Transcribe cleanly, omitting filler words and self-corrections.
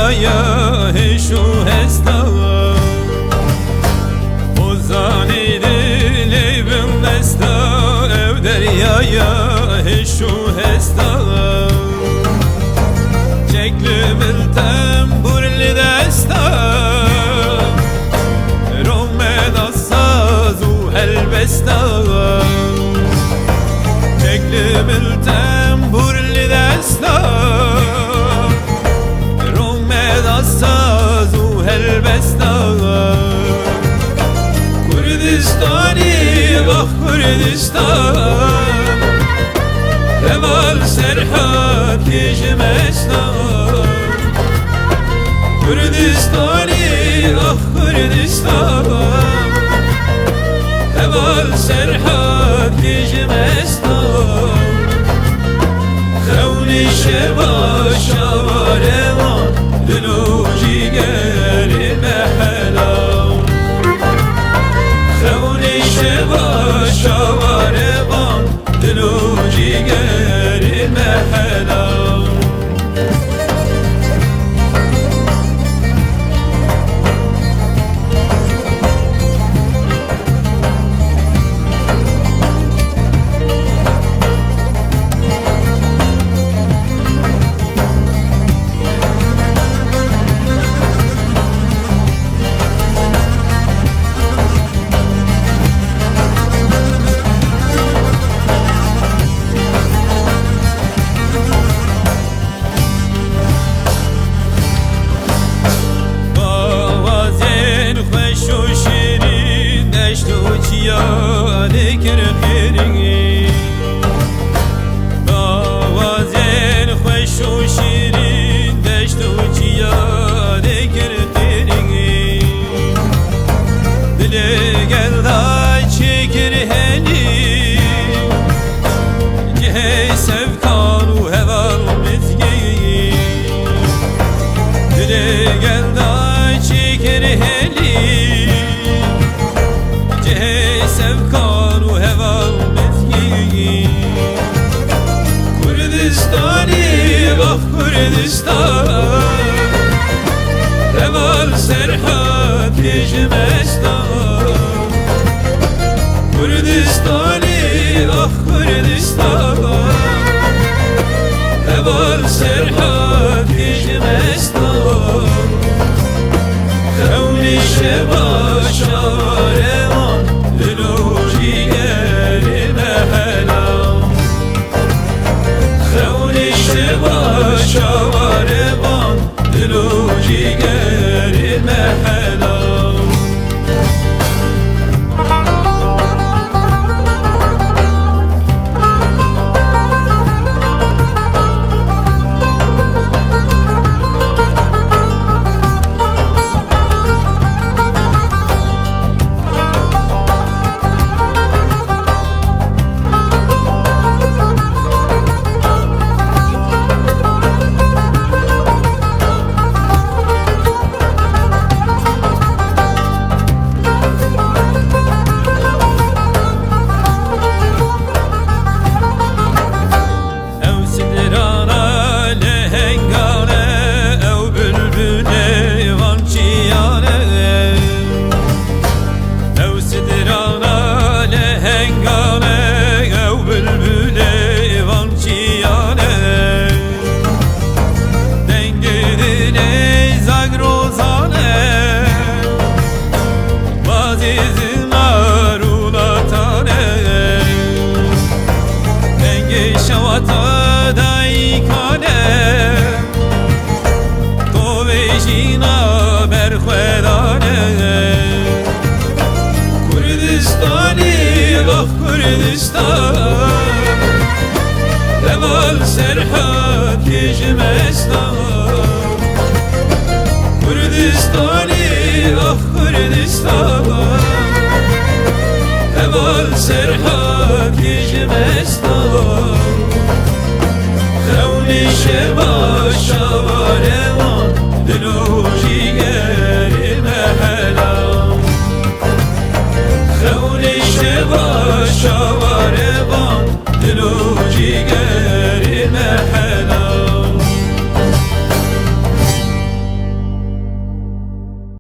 deryaya heşu hesta Ozanidin leybim desta ev deryaya heşu hesta Çekli bir temburli desta Romed assazu helbesta Çekli bir temburli desta Romed assazu helbesta Kurdistani vah Kurdistan Heval serhat kejmestan Kurdistani ah Kurdistan Heval serhat kejmestan Khevni şeva şavarevan Dilo jigeri mehelam Khevni şeva şavarevan Dilo jigeri mehelam Kurdistan Heval serhat kejmestan Kurdistani ah Kurdistan Heval serhat kejmestan Khevni şeva şavarevan Dilo jigeri mehelam Khevni şeva şavarevan Dilo jigeri mehelam Kurdistan Heval serhat kejmestan Kurdistani ah Kurdistan Heval serhat kejmestan Khevni şeva